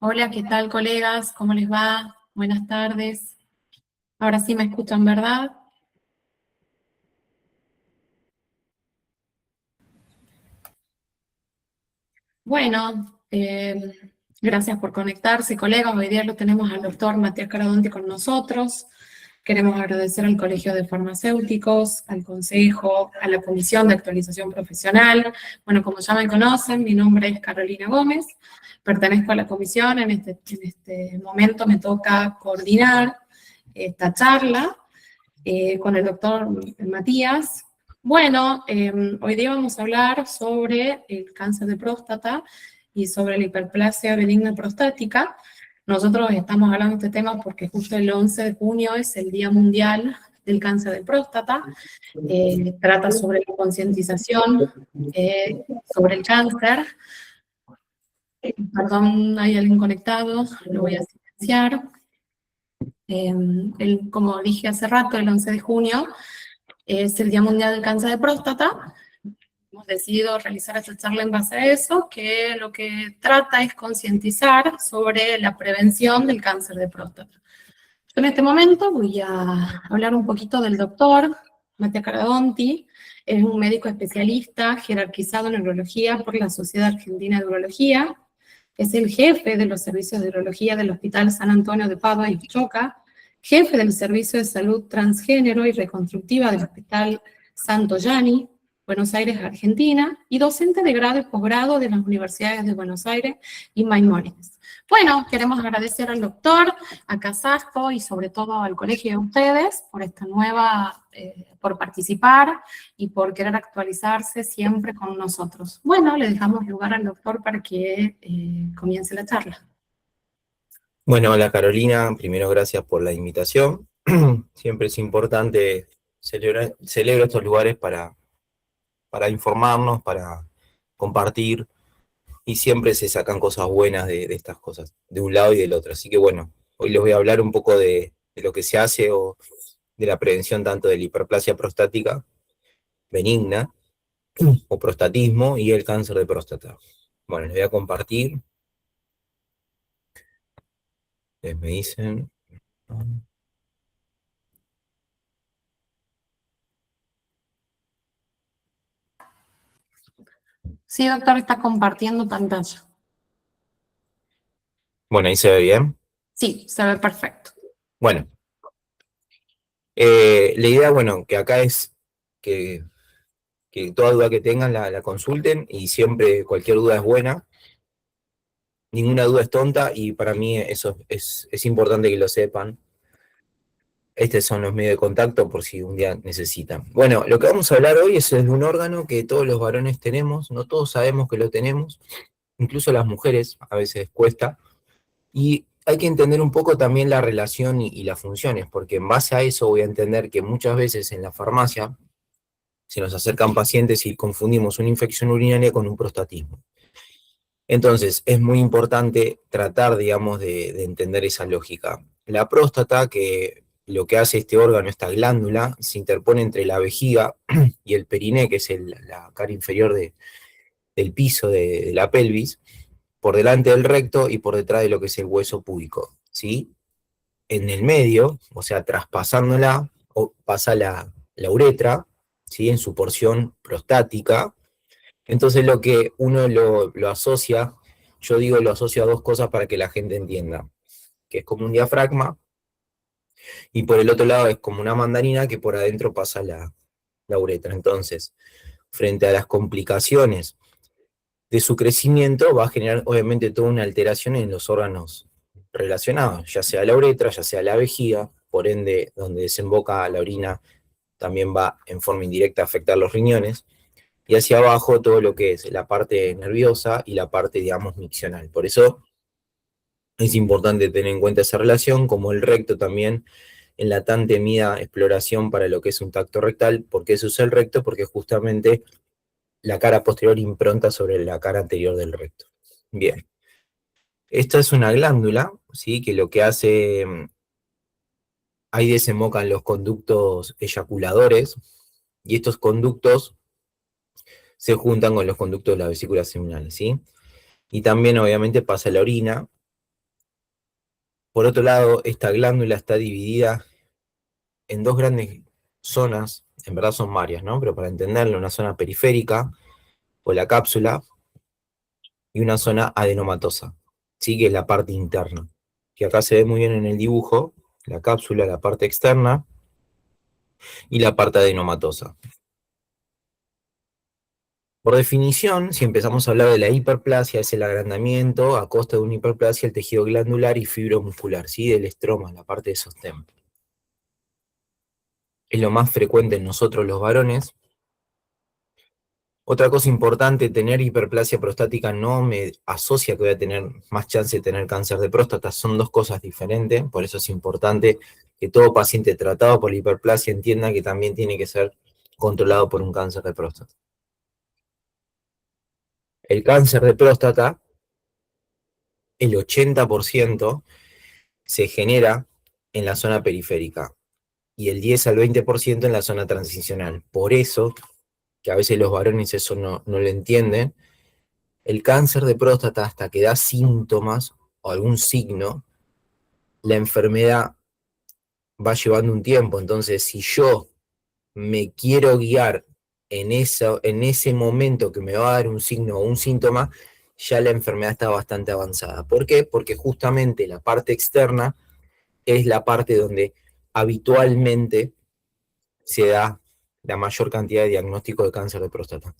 Hola, ¿qué tal, colegas? ¿Cómo les va? Buenas tardes. Ahora sí me escuchan, ¿verdad? Bueno, gracias por conectarse, colegas. Hoy día lo tenemos al doctor Matías Caradonte con nosotros. Queremos agradecer al Colegio de Farmacéuticos, al Consejo, a la Comisión de Actualización Profesional. Bueno, como ya me conocen, mi nombre es Carolina Gómez, pertenezco a la comisión. En este momento me toca coordinar esta charla con el doctor Matías. Bueno, hoy día vamos a hablar sobre el cáncer de próstata y sobre la hiperplasia benigna prostática. Nosotros estamos hablando de este tema porque justo el 11 de junio es el Día Mundial del Cáncer de Próstata. Trata sobre la concientización sobre el cáncer. Perdón, hay alguien conectado, lo voy a silenciar. Como dije hace rato, el 11 de junio es el Día Mundial del Cáncer de Próstata. Hemos decidido realizar esta charla en base a eso, que lo que trata es concientizar sobre la prevención del cáncer de próstata. Yo en este momento voy a hablar un poquito del doctor Matías Caradonte. Es un médico especialista jerarquizado en urología por la Sociedad Argentina de Urología. Es el jefe de los servicios de urología del Hospital San Antonio de Padua y Uchoca, jefe del Servicio de Salud Transgénero y Reconstructiva del Hospital Santo Yani, Buenos Aires, Argentina, y docente de grado y posgrado de las universidades de Buenos Aires y Maimónides. Bueno, queremos agradecer al doctor, a Casasco y sobre todo al colegio de ustedes por esta nueva, por participar y por querer actualizarse siempre con nosotros. Bueno, le dejamos lugar al doctor para que comience la charla. Bueno, hola Carolina, primero gracias por la invitación. Siempre es importante celebrar estos lugares para informarnos, para compartir, y siempre se sacan cosas buenas de estas cosas, de un lado y del otro. Así que bueno, hoy les voy a hablar un poco de lo que se hace o de la prevención tanto de la hiperplasia prostática benigna o prostatismo y el cáncer de próstata. Bueno, les voy a compartir, me dicen. Sí, doctor, está compartiendo pantalla. Bueno, ahí se ve bien. Sí, se ve perfecto. Bueno, la idea, bueno, que acá es que toda duda que tengan la consulten, y siempre cualquier duda es buena, ninguna duda es tonta, y para mí eso es importante que lo sepan. Estos son los medios de contacto por si un día necesitan. Bueno, lo que vamos a hablar hoy es de un órgano que todos los varones tenemos, no todos sabemos que lo tenemos, incluso las mujeres a veces cuesta, y hay que entender un poco también la relación y las funciones, porque en base a eso voy a entender que muchas veces en la farmacia se nos acercan pacientes y confundimos una infección urinaria con un prostatismo. Entonces, es muy importante tratar, digamos, de entender esa lógica. La próstata, que lo que hace este órgano, esta glándula, se interpone entre la vejiga y el periné, que es la cara inferior del piso de la pelvis, por delante del recto y por detrás de lo que es el hueso púbico, ¿sí? En el medio, o sea, traspasándola, pasa la uretra, ¿sí? En su porción prostática. Entonces lo que uno lo asocia, yo digo lo asocio a dos cosas para que la gente entienda, que es como un diafragma, y por el otro lado es como una mandarina que por adentro pasa la uretra. Entonces, frente a las complicaciones de su crecimiento, va a generar obviamente toda una alteración en los órganos relacionados, ya sea la uretra, ya sea la vejiga, por ende, donde desemboca la orina también va en forma indirecta a afectar los riñones, y hacia abajo todo lo que es la parte nerviosa y la parte, digamos, miccional. Por eso es importante tener en cuenta esa relación, como el recto también, en la tan temida exploración para lo que es un tacto rectal. ¿Por qué se usa el recto? Porque justamente la cara posterior impronta sobre la cara anterior del recto. Bien. Esta es una glándula, ¿sí? Que lo que hace, ahí desembocan los conductos eyaculadores, y estos conductos se juntan con los conductos de la vesícula seminal, ¿sí? Y también obviamente pasa la orina, Por otro lado, esta glándula está dividida en dos grandes zonas, en verdad son varias, ¿no? Pero para entenderlo, una zona periférica, o la cápsula, y una zona adenomatosa, ¿sí? Que es la parte interna, que acá se ve muy bien en el dibujo, la cápsula, la parte externa, y la parte adenomatosa. Por definición, si empezamos a hablar de la hiperplasia, es el agrandamiento a costa de una hiperplasia del tejido glandular y fibromuscular, ¿sí? Del estroma, la parte de sostén. Es lo más frecuente en nosotros los varones. Otra cosa importante, tener hiperplasia prostática no me asocia que voy a tener más chance de tener cáncer de próstata, son dos cosas diferentes, por eso es importante que todo paciente tratado por la hiperplasia entienda que también tiene que ser controlado por un cáncer de próstata. El cáncer de próstata, el 80% se genera en la zona periférica y el 10 al 20% en la zona transicional. Por eso, que a veces los varones eso no lo entienden, el cáncer de próstata hasta que da síntomas o algún signo, la enfermedad va llevando un tiempo. Entonces, si yo me quiero guiar en ese momento que me va a dar un signo o un síntoma, ya la enfermedad está bastante avanzada. ¿Por qué? Porque justamente la parte externa es la parte donde habitualmente se da la mayor cantidad de diagnóstico de cáncer de próstata.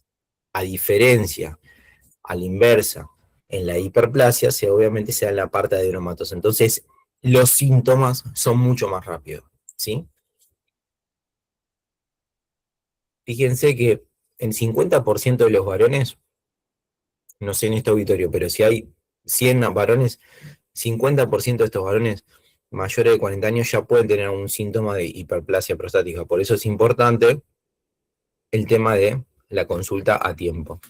A diferencia, a la inversa, en la hiperplasia, obviamente se da en la parte adenomatosa. Entonces, los síntomas son mucho más rápidos, ¿sí? Fíjense que el 50% de los varones, no sé en este auditorio, pero si hay 100 varones, 50% de estos varones mayores de 40 años ya pueden tener un síntoma de hiperplasia prostática. Por eso es importante el tema de la consulta a tiempo.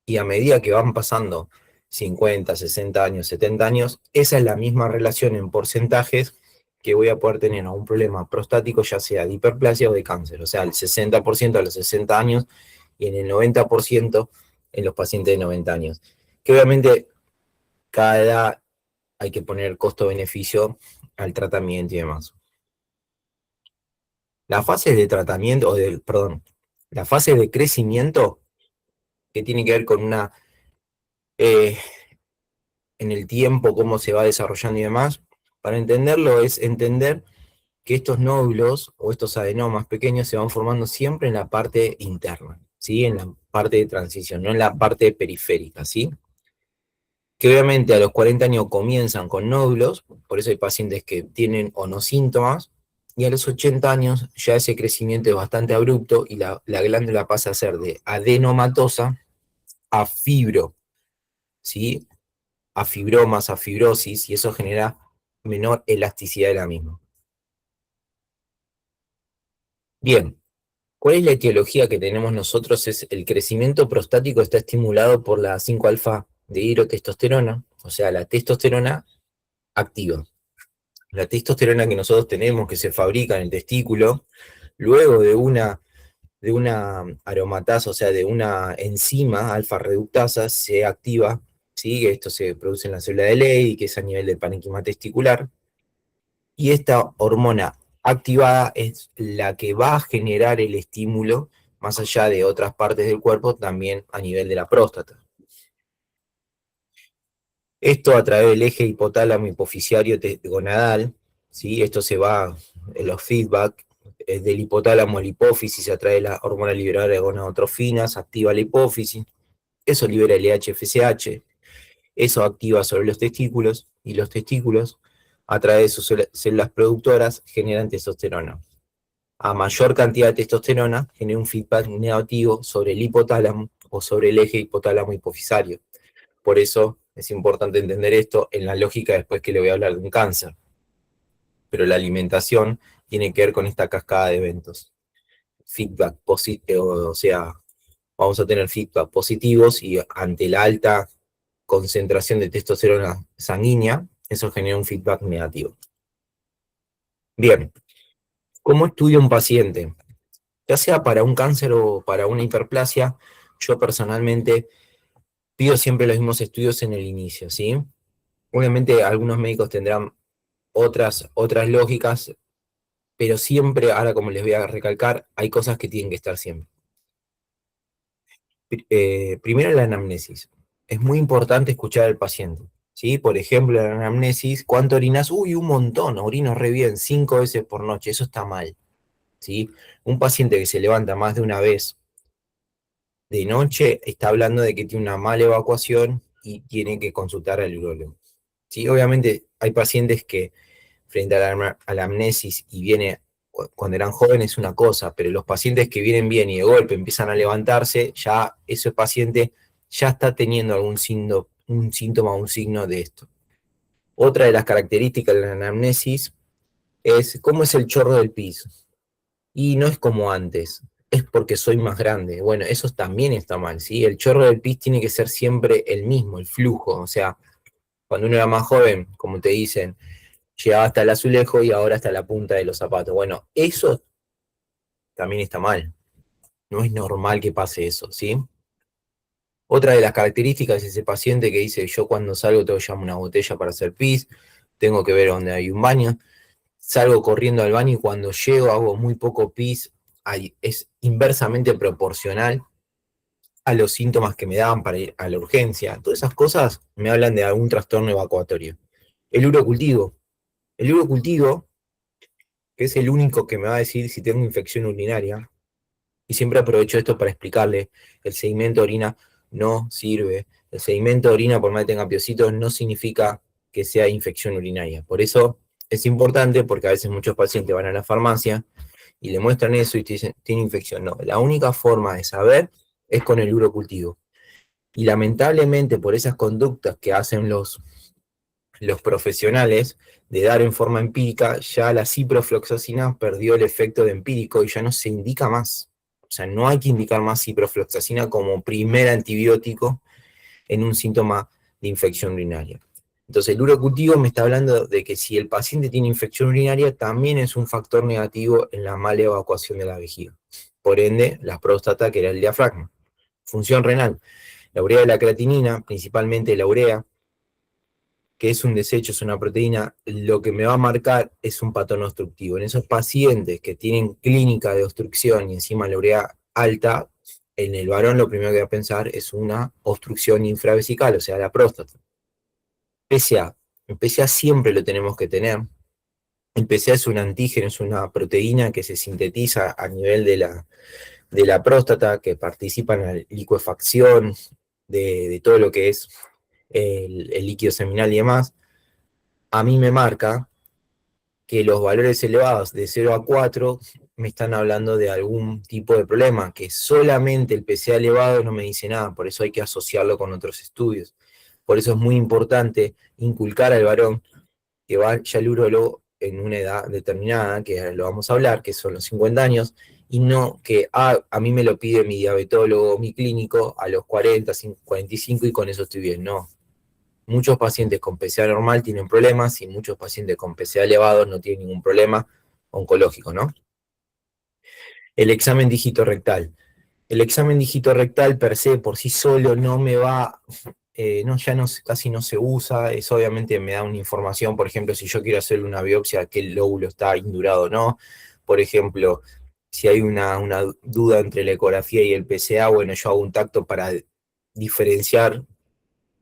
Y a medida que van pasando 50, 60 años, 70 años, esa es la misma relación en porcentajes que voy a poder tener a un problema prostático, ya sea de hiperplasia o de cáncer. O sea, el 60% a los 60 años y en el 90% en los pacientes de 90 años. Que obviamente cada edad hay que poner costo-beneficio al tratamiento y demás. La fase de tratamiento, la fase de crecimiento que tiene que ver con una, en el tiempo, cómo se va desarrollando y demás, para entenderlo es entender que estos nódulos o estos adenomas pequeños se van formando siempre en la parte interna, ¿sí? En la parte de transición, no en la parte periférica, ¿sí? Que obviamente a los 40 años comienzan con nódulos, por eso hay pacientes que tienen o no síntomas, y a los 80 años ya ese crecimiento es bastante abrupto y la glándula pasa a ser de adenomatosa a fibro, ¿sí? A fibromas, a fibrosis, y eso genera menor elasticidad de la misma. Bien, ¿cuál es la etiología que tenemos nosotros? Es el crecimiento prostático está estimulado por la 5-alfa de hidrotestosterona, o sea, la testosterona activa. La testosterona que nosotros tenemos, que se fabrica en el testículo, luego de una aromatasa, o sea, de una enzima alfa reductasa, se activa, ¿sí? Esto se produce en la célula de Leydig, que es a nivel del parénquima testicular, y esta hormona activada es la que va a generar el estímulo más allá de otras partes del cuerpo, también a nivel de la próstata. Esto a través del eje hipotálamo hipoficiario gonadal, ¿sí? Esto se va en los feedback del hipotálamo a la hipófisis a través de la hormona liberadora de gonadotrofinas, activa la hipófisis, eso libera el HFSH, eso activa sobre los testículos, y los testículos, a través de sus células productoras, generan testosterona. A mayor cantidad de testosterona, genera un feedback negativo sobre el hipotálamo o sobre el eje hipotálamo hipofisario. Por eso es importante entender esto en la lógica después que le voy a hablar de un cáncer. Pero la alimentación tiene que ver con esta cascada de eventos. Feedback positivo, o sea, vamos a tener feedback positivos y ante la alta concentración de testosterona sanguínea, eso genera un feedback negativo. Bien, ¿cómo estudia un paciente? Ya sea para un cáncer o para una hiperplasia, yo personalmente pido siempre los mismos estudios en el inicio, ¿sí? Obviamente algunos médicos tendrán otras lógicas, pero siempre, ahora como les voy a recalcar, hay cosas que tienen que estar siempre. Primero la anamnesis. Es muy importante escuchar al paciente, ¿sí? Por ejemplo, la anamnesis, ¿cuánto orinas? Uy, un montón, orino re bien, 5 veces por noche, eso está mal, ¿sí? Un paciente que se levanta más de una vez de noche está hablando de que tiene una mala evacuación y tiene que consultar al urólogo, ¿sí? Obviamente hay pacientes que frente a la amnesis y viene cuando eran jóvenes es una cosa, pero los pacientes que vienen bien y de golpe empiezan a levantarse, ya ese paciente ya está teniendo un síntoma, un signo de esto. Otra de las características de la anamnesis es cómo es el chorro del piso. Y no es como antes, es porque soy más grande. Bueno, eso también está mal, ¿sí? El chorro del pis tiene que ser siempre el mismo, el flujo. O sea, cuando uno era más joven, como te dicen, llegaba hasta el azulejo y ahora hasta la punta de los zapatos. Bueno, eso también está mal. No es normal que pase eso, ¿sí? Otra de las características es ese paciente que dice, yo cuando salgo tengo que llevarme una botella para hacer pis, tengo que ver dónde hay un baño, salgo corriendo al baño y cuando llego hago muy poco pis, es inversamente proporcional a los síntomas que me daban para ir a la urgencia. Todas esas cosas me hablan de algún trastorno evacuatorio. El urocultivo. El urocultivo, que es el único que me va a decir si tengo infección urinaria, y siempre aprovecho esto para explicarle, el sedimento de orina no sirve. El sedimento de orina, por más que tenga piocitos, no significa que sea infección urinaria. Por eso es importante, porque a veces muchos pacientes van a la farmacia y le muestran eso y te dicen, tiene infección. No, la única forma de saber es con el urocultivo. Y lamentablemente por esas conductas que hacen los profesionales de dar en forma empírica, ya la ciprofloxacina perdió el efecto de empírico y ya no se indica más. O sea, no hay que indicar más ciprofloxacina como primer antibiótico en un síntoma de infección urinaria. Entonces, el urocultivo me está hablando de que si el paciente tiene infección urinaria, también es un factor negativo en la mala evacuación de la vejiga. Por ende, la próstata, que era el diafragma. Función renal. La urea de la creatinina, principalmente la urea, que es un desecho, es una proteína, lo que me va a marcar es un patrón obstructivo. En esos pacientes que tienen clínica de obstrucción y encima la urea alta, en el varón lo primero que va a pensar es una obstrucción infravesical, o sea, la próstata. PSA. El PSA siempre lo tenemos que tener. El PSA es un antígeno, es una proteína que se sintetiza a nivel de la próstata, que participa en la licuefacción de todo lo que es el líquido seminal y demás. A mí me marca que los valores elevados de 0 a 4 me están hablando de algún tipo de problema, que solamente el PSA elevado no me dice nada, por eso hay que asociarlo con otros estudios. Por eso es muy importante inculcar al varón que vaya al urólogo en una edad determinada, que lo vamos a hablar, que son los 50 años, y no que a mí me lo pide mi diabetólogo, mi clínico, a los 40, 45 y con eso estoy bien. No, muchos pacientes con PSA normal tienen problemas y muchos pacientes con PSA elevado no tienen ningún problema oncológico, ¿no? El examen dígito rectal. El examen dígito rectal per se, por sí solo, no me va, no, ya no, casi no se usa, es obviamente me da una información, por ejemplo, si yo quiero hacer una biopsia, que el lóbulo está indurado o no, por ejemplo, si hay una duda entre la ecografía y el PSA, bueno, yo hago un tacto para diferenciar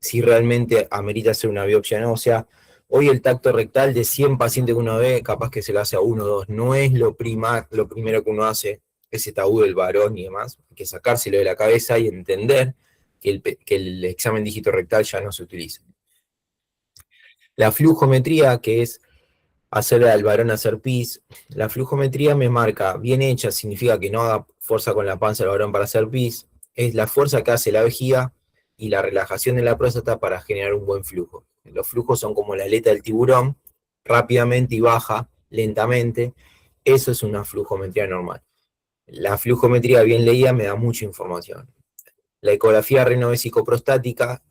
si realmente amerita hacer una biopsia o no. O sea, hoy el tacto rectal de 100 pacientes que uno ve, capaz que se lo hace a uno o dos. No es lo primero que uno hace, ese tabú del varón y demás. Hay que sacárselo de la cabeza y entender que el examen dígito rectal ya no se utiliza. La flujometría, que es hacer al varón hacer pis, la flujometría me marca bien hecha, significa que no haga fuerza con la panza del varón para hacer pis, es la fuerza que hace la vejiga y la relajación de la próstata para generar un buen flujo. Los flujos son como la aleta del tiburón, rápidamente y baja, lentamente, eso es una flujometría normal. La flujometría bien leída me da mucha información. La ecografía renovesicoprostática,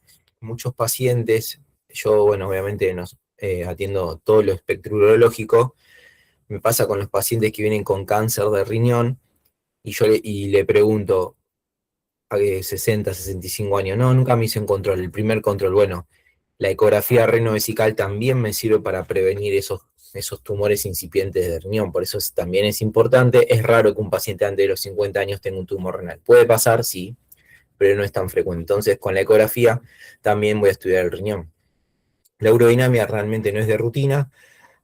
muchos pacientes, yo, bueno, obviamente atiendo todo lo espectro urológico, me pasa con los pacientes que vienen con cáncer de riñón, y yo le pregunto, a 60, 65 años, no, nunca me hice un control, el primer control, bueno, La ecografía renovesical también me sirve para prevenir esos tumores incipientes de riñón, por eso también es importante. Es raro que un paciente antes de los 50 años tenga un tumor renal. Puede pasar, sí, pero no es tan frecuente. Entonces, con la ecografía también voy a estudiar el riñón. La urodinamia realmente no es de rutina,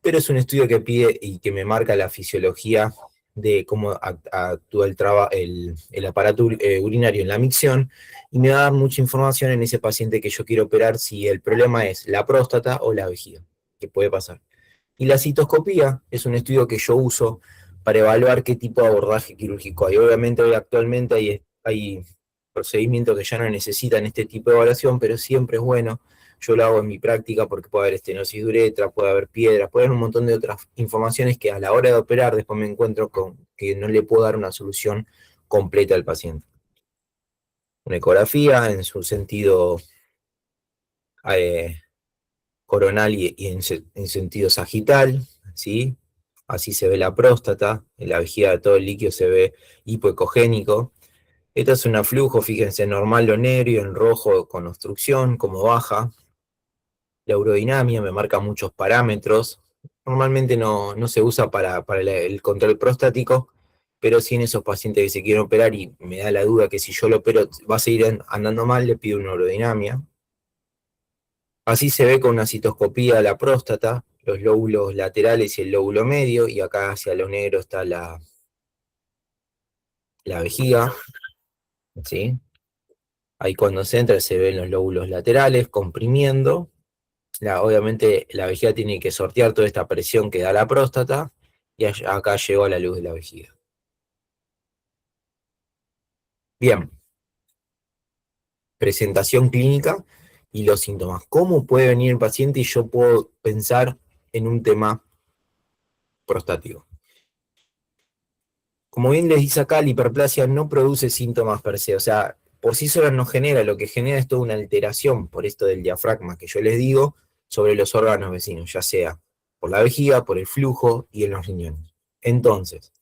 pero es un estudio que pide y que me marca la fisiología de cómo actúa el aparato urinario en la micción, y me va a dar mucha información en ese paciente que yo quiero operar si el problema es la próstata o la vejiga, que puede pasar. Y la citoscopía es un estudio que yo uso para evaluar qué tipo de abordaje quirúrgico hay. Obviamente hoy actualmente hay procedimientos que ya no necesitan este tipo de evaluación, pero siempre es bueno. Yo lo hago en mi práctica porque puede haber estenosis de uretra, puede haber piedras, puede haber un montón de otras informaciones que a la hora de operar después me encuentro con que no le puedo dar una solución completa al paciente. Una ecografía en su sentido coronal y en sentido sagital, ¿sí? Así se ve la próstata, en la vejiga de todo el líquido se ve hipoecogénico. Esta es una flujo, fíjense, normal lo negro, en rojo con obstrucción, como baja. La urodinamia me marca muchos parámetros. Normalmente no se usa para el control prostático, pero sí en esos pacientes que se quieren operar y me da la duda que si yo lo opero va a seguir andando mal, le pido una urodinamia. Así se ve con una citoscopía de la próstata, los lóbulos laterales y el lóbulo medio, y acá hacia lo negro está la vejiga, ¿sí? Ahí cuando se entra se ven los lóbulos laterales comprimiendo. Obviamente la vejiga tiene que sortear toda esta presión que da la próstata, y acá llegó a la luz de la vejiga. Bien, presentación clínica y los síntomas. ¿Cómo puede venir el paciente y yo puedo pensar en un tema prostático? Como bien les dice acá, la hiperplasia no produce síntomas per se, o sea, por sí sola no genera, lo que genera es toda una alteración, por esto del diafragma que yo les digo, sobre los órganos vecinos, ya sea por la vejiga, por el flujo y en los riñones. Entonces,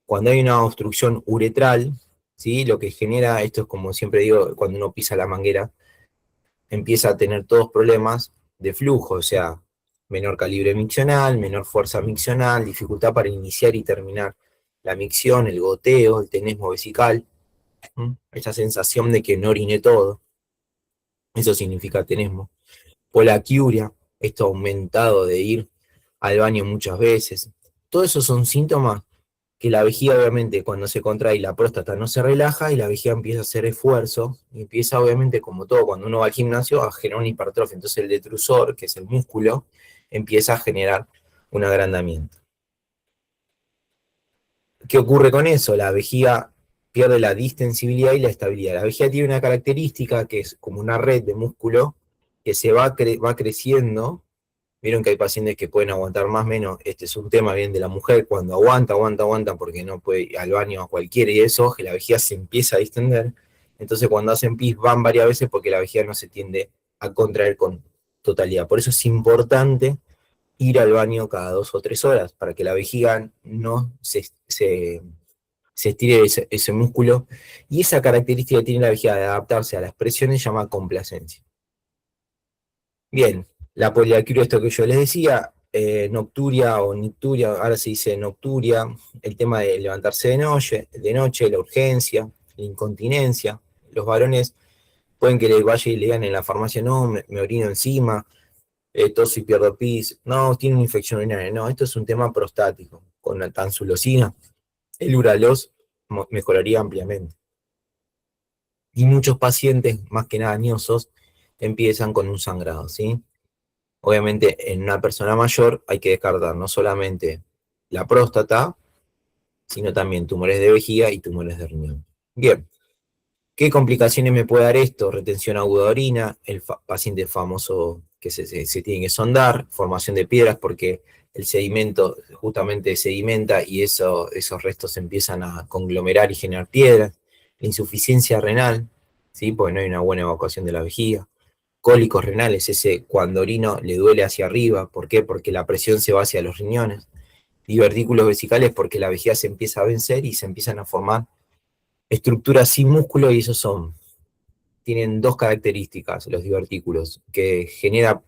cuando hay una obstrucción uretral, ¿sí? Lo que genera, esto es como siempre digo, cuando uno pisa la manguera, empieza a tener todos problemas de flujo, o sea, menor calibre miccional, menor fuerza miccional, dificultad para iniciar y terminar la micción, el goteo, el tenesmo vesical, esa sensación de que no oriné todo, eso significa tenesmo. Polaquiuria, esto aumentado de ir al baño muchas veces. Todos esos son síntomas que la vejiga, obviamente, cuando se contrae, la próstata no se relaja y la vejiga empieza a hacer esfuerzo, y empieza, obviamente, como todo, cuando uno va al gimnasio, a generar una hipertrofia. Entonces el detrusor, que es el músculo, empieza a generar un agrandamiento. ¿Qué ocurre con eso? La vejiga pierde la distensibilidad y la estabilidad. La vejiga tiene una característica que es como una red de músculo que se va creciendo. Vieron que hay pacientes que pueden aguantar más o menos. Este es un tema bien de la mujer, cuando aguanta porque no puede ir al baño a cualquiera y eso, que la vejiga se empieza a distender. Entonces cuando hacen pis van varias veces porque la vejiga no se tiende a contraer con totalidad. Por eso es importante ir al baño cada 2 o 3 horas, para que la vejiga no se estire ese músculo. Y esa característica que tiene la vejiga de adaptarse a las presiones se llama complacencia. Bien, la poliaquiuria, esto que yo les decía, nocturia o nicturia, ahora se dice nocturia, el tema de levantarse de noche, la urgencia, la incontinencia. Los varones pueden que le vaya y le digan en la farmacia, no, me orino encima, toso y pierdo pis, no, tiene una infección urinaria. No, esto es un tema prostático. Con la tansulosina, el Uralos mejoraría ampliamente. Y muchos pacientes, más que nada añosos, empiezan con un sangrado, ¿sí? Obviamente, en una persona mayor hay que descartar no solamente la próstata, sino también tumores de vejiga y tumores de riñón. Bien, ¿qué complicaciones me puede dar esto? Retención aguda de orina, el paciente famoso que se tiene que sondar, formación de piedras porque el sedimento justamente sedimenta y esos restos empiezan a conglomerar y generar piedras, la insuficiencia renal, ¿sí? Porque no hay una buena evacuación de la vejiga. Cólicos renales, ese cuando orino le duele hacia arriba, ¿por qué? Porque la presión se va hacia los riñones. Divertículos vesicales porque la vejiga se empieza a vencer y se empiezan a formar estructuras sin músculo, y esos son tienen dos características, los divertículos, que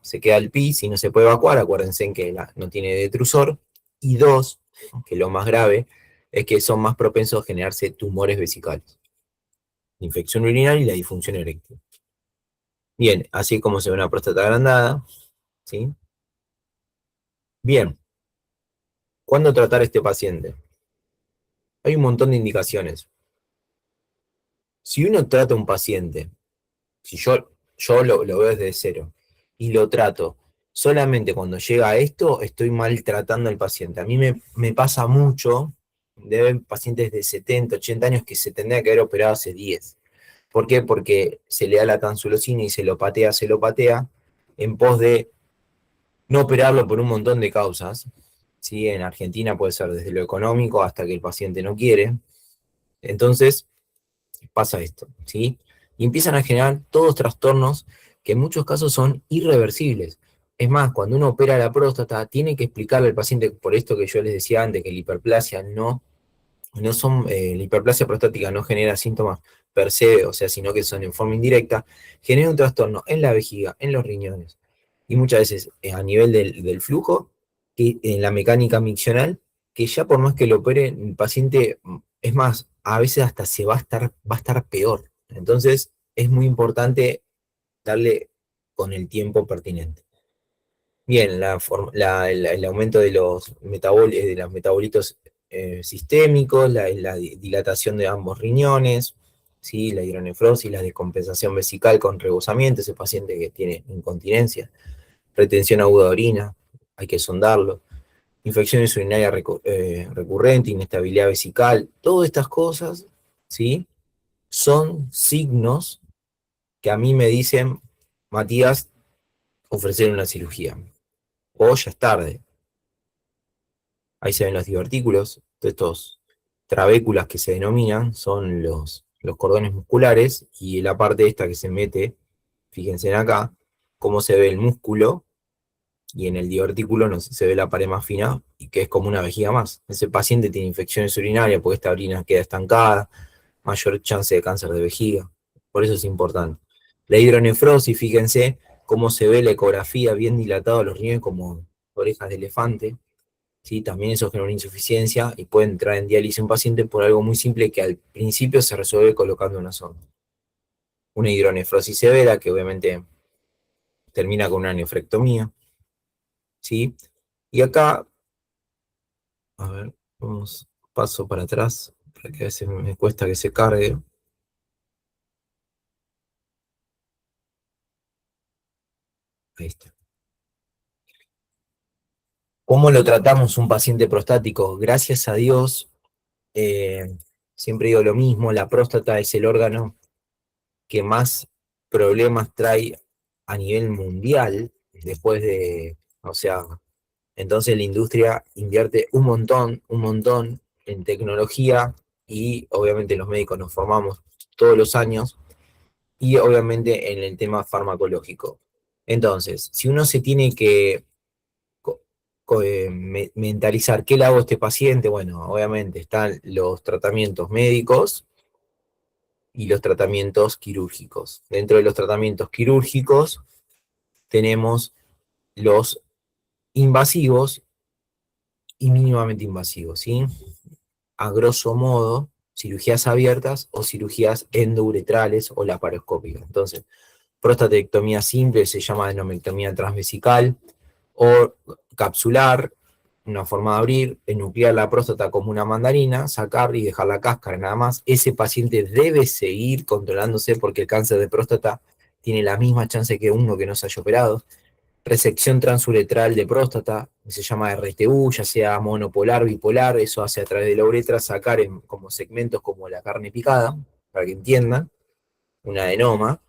se queda el pis y no se puede evacuar, acuérdense que no tiene detrusor, y dos, que lo más grave, es que son más propensos a generarse tumores vesicales, infección urinaria y la disfunción eréctil. Bien, así como se ve una próstata agrandada, ¿sí? Bien, ¿cuándo tratar a este paciente? Hay un montón de indicaciones. Si uno trata a un paciente, si yo lo veo desde cero y lo trato solamente cuando llega a esto, estoy maltratando al paciente. A mí me pasa mucho de ver pacientes de 70, 80 años que se tendría que haber operado hace 10. ¿Por qué? Porque se le da la tansulosina y se lo patea, en pos de no operarlo por un montón de causas. ¿Sí? En Argentina puede ser desde lo económico hasta que el paciente no quiere. Entonces, pasa esto, ¿sí? Y empiezan a generar todos trastornos que en muchos casos son irreversibles. Es más, cuando uno opera la próstata, tiene que explicarle al paciente, por esto que yo les decía antes, que la hiperplasia la hiperplasia prostática no genera síntomas per se, o sea, sino que son en forma indirecta, genera un trastorno en la vejiga, en los riñones, y muchas veces a nivel del flujo, que en la mecánica miccional, que ya por más que lo opere, el paciente, es más, a veces hasta va a estar peor. Entonces, es muy importante darle con el tiempo pertinente. Bien, el aumento de los metabolitos sistémicos, la dilatación de ambos riñones, ¿sí? La hidronefrosis, la descompensación vesical con rebosamiento, ese paciente que tiene incontinencia, retención aguda de orina, hay que sondarlo, infecciones urinarias recurrentes, inestabilidad vesical, todas estas cosas, ¿sí? Son signos que a mí me dicen, Matías, ofrecer una cirugía, o ya es tarde. Ahí se ven los divertículos, estos trabéculas que se denominan, son los cordones musculares, y la parte esta que se mete, fíjense en acá, cómo se ve el músculo, y en el divertículo no, se ve la pared más fina, y que es como una vejiga más. Ese paciente tiene infecciones urinarias porque esta orina queda estancada, mayor chance de cáncer de vejiga, por eso es importante. La hidronefrosis, fíjense cómo se ve la ecografía bien dilatado los riñones como orejas de elefante, ¿sí? También eso genera una insuficiencia y puede entrar en diálisis un paciente por algo muy simple que al principio se resuelve colocando una sonda. Una hidronefrosis severa que obviamente termina con una nefrectomía, ¿sí? Y acá, a ver, vamos, paso para atrás, para que a veces me cuesta que se cargue. Ahí está. ¿Cómo lo tratamos un paciente prostático? Gracias a Dios, siempre digo lo mismo, la próstata es el órgano que más problemas trae a nivel mundial, después de, o sea, entonces la industria invierte un montón en tecnología, y obviamente los médicos nos formamos todos los años, y obviamente en el tema farmacológico. Entonces, si uno se tiene que mentalizar qué le hago a este paciente, bueno, obviamente están los tratamientos médicos y los tratamientos quirúrgicos. Dentro de los tratamientos quirúrgicos tenemos los invasivos y mínimamente invasivos, ¿sí? A grosso modo, cirugías abiertas o cirugías endouretrales o laparoscópicas. Entonces, prostatectomía simple se llama adenomectomía transvesical, o capsular, una forma de abrir, enuclear la próstata como una mandarina, sacar y dejar la cáscara nada más. Ese paciente debe seguir controlándose porque el cáncer de próstata tiene la misma chance que uno que no se haya operado. Resección transuretral de próstata, se llama RTU, ya sea monopolar, bipolar, eso hace a través de la uretra sacar como segmentos como la carne picada, para que entiendan, una adenoma,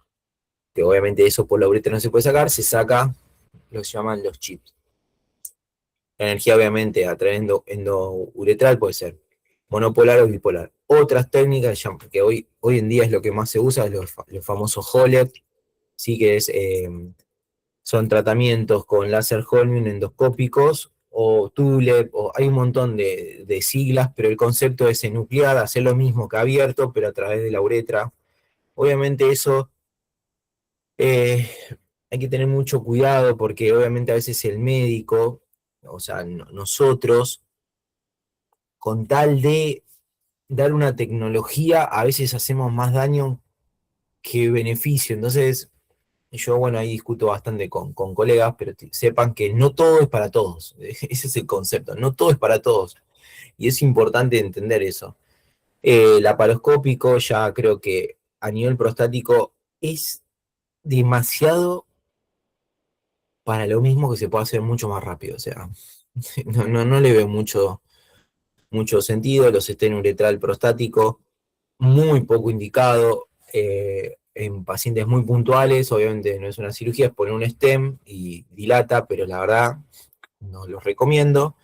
que obviamente eso por la uretra no se puede sacar, se saca lo que llaman los chips. La energía, obviamente, a través endouretral puede ser monopolar o bipolar. Otras técnicas que hoy en día es lo que más se usa, es los famosos HOLEP, sí, que son tratamientos con láser Holmium endoscópicos, o TULEP, o hay un montón de siglas, pero el concepto es enuclear, hacer lo mismo que abierto, pero a través de la uretra. Obviamente eso Eh, Hay que tener mucho cuidado porque obviamente a veces el médico, o sea, nosotros, con tal de dar una tecnología, a veces hacemos más daño que beneficio. Entonces, yo, bueno, ahí discuto bastante con colegas, pero sepan que no todo es para todos. Ese es el concepto, no todo es para todos. Y es importante entender eso. Laparoscópico, ya creo que a nivel prostático es demasiado para lo mismo que se puede hacer mucho más rápido. O sea, no le veo mucho sentido. Los estén uretral prostático, muy poco indicado. En pacientes muy puntuales, obviamente no es una cirugía, es poner un stem y dilata, pero la verdad no los recomiendo.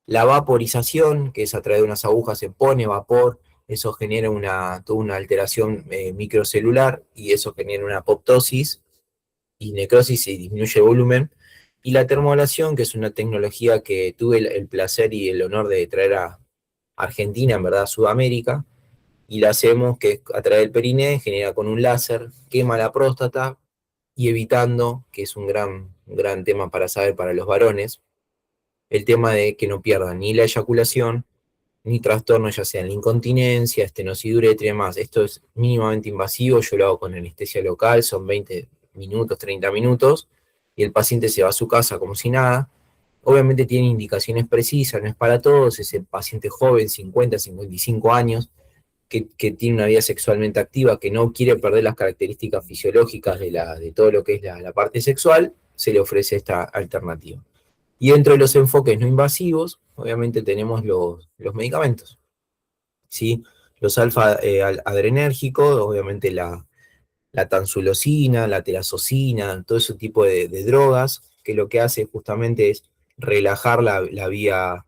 La vaporización, que es a través de unas agujas se pone vapor, eso genera toda una alteración microcelular y eso genera una apoptosis y necrosis y disminuye el volumen. Y la termoablación, que es una tecnología que tuve el placer y el honor de traer a Argentina, en verdad a Sudamérica, y la hacemos que a través del periné, genera con un láser, quema la próstata y evitando, que es un gran tema para saber para los varones, el tema de que no pierdan ni la eyaculación, ni trastornos ya sean la incontinencia, estenosis y demás. Esto es mínimamente invasivo, yo lo hago con anestesia local, son 20 minutos, 30 minutos, y el paciente se va a su casa como si nada. Obviamente tiene indicaciones precisas, no es para todos, es el paciente joven, 50, 55 años, que tiene una vida sexualmente activa, que no quiere perder las características fisiológicas de todo lo que es la parte sexual, se le ofrece esta alternativa. Y dentro de los enfoques no invasivos, obviamente tenemos los medicamentos, ¿sí? Los alfa-adrenérgicos, obviamente la tansulosina, la terazosina, todo ese tipo de drogas, que lo que hace justamente es relajar la vía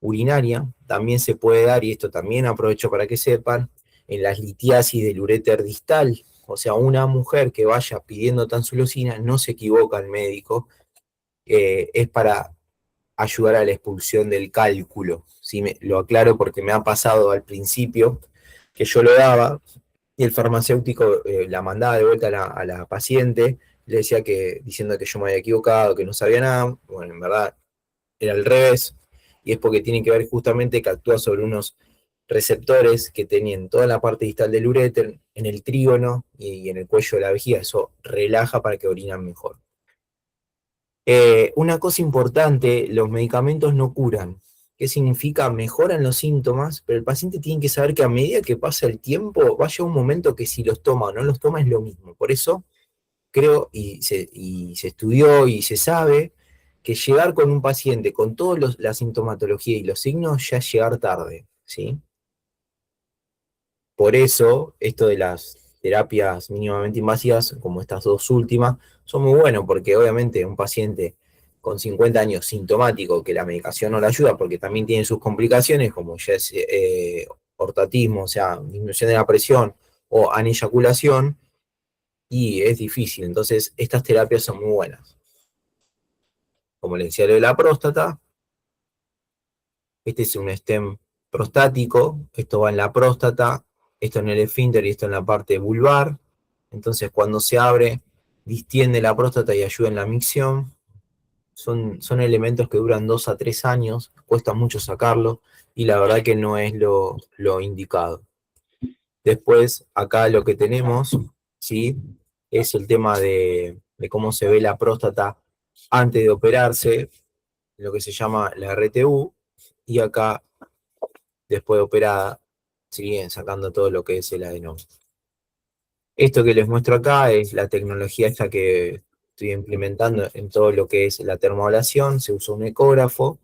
urinaria. También se puede dar, y esto también aprovecho para que sepan, en las litiasis del uréter distal. O sea, una mujer que vaya pidiendo tansulosina, no se equivoca el médico, es para ayudar a la expulsión del cálculo. ¿Sí? Lo aclaro porque me ha pasado al principio que yo lo daba y el farmacéutico la mandaba de vuelta a la paciente, le decía diciendo que yo me había equivocado, que no sabía nada. Bueno, en verdad era al revés, y es porque tiene que ver justamente que actúa sobre unos receptores que tenían toda la parte distal del uréter, en el trígono y en el cuello de la vejiga. Eso relaja para que orinan mejor. Una cosa importante, los medicamentos no curan. ¿Qué significa? Mejoran los síntomas, pero el paciente tiene que saber que a medida que pasa el tiempo, va a llegar un momento que si los toma o no los toma es lo mismo. Por eso creo, y se estudió y se sabe, que llegar con un paciente con toda la sintomatología y los signos ya es llegar tarde, ¿sí? Por eso, esto de las terapias mínimamente invasivas, como estas dos últimas, son muy buenos, porque obviamente un paciente con 50 años sintomático, que la medicación no le ayuda, porque también tiene sus complicaciones, como ya es ortatismo, o sea, disminución de la presión o aneyaculación, y es difícil. Entonces, estas terapias son muy buenas. Como le decía, lo de la próstata, este es un stem prostático, esto va en la próstata, esto en el esfínter y esto en la parte vulvar. Entonces, cuando se abre, distiende la próstata y ayuda en la micción. Son elementos que duran 2 a 3 años, cuesta mucho sacarlo y la verdad que no es lo indicado. Después, acá lo que tenemos, ¿sí? Es el tema de cómo se ve la próstata antes de operarse, lo que se llama la RTU, y acá, después de operada, siguen sacando todo lo que es el adenoma. Esto que les muestro acá es la tecnología esta que estoy implementando en todo lo que es la termoablación. Se usa un ecógrafo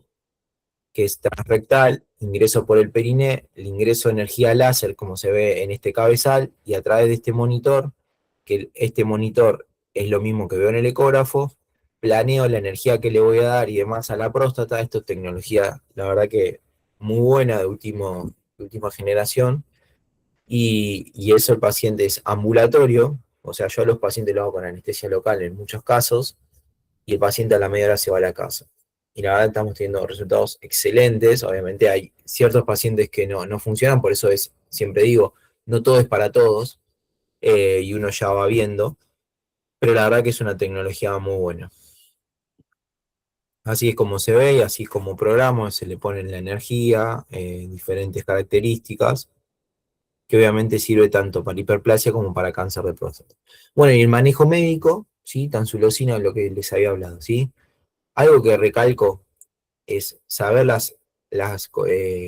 que es transrectal, ingreso por el periné, el ingreso de energía láser, como se ve en este cabezal, y a través de este monitor, que este monitor es lo mismo que veo en el ecógrafo, planeo la energía que le voy a dar y demás a la próstata. Esto es tecnología, la verdad que muy buena, de última generación, y eso el paciente es ambulatorio, o sea, yo a los pacientes lo hago con anestesia local en muchos casos, y el paciente a la media hora se va a la casa. Y la verdad estamos teniendo resultados excelentes. Obviamente hay ciertos pacientes que no funcionan, por eso siempre digo, no todo es para todos, y uno ya va viendo. pero la verdad que es una tecnología muy buena. Así es como se ve y así es como programa, se le pone la energía, diferentes características, que obviamente sirve tanto para hiperplasia como para cáncer de próstata. Bueno, y el manejo médico, ¿sí? Tansulosina, lo que les había hablado, ¿sí? Algo que recalco es saber las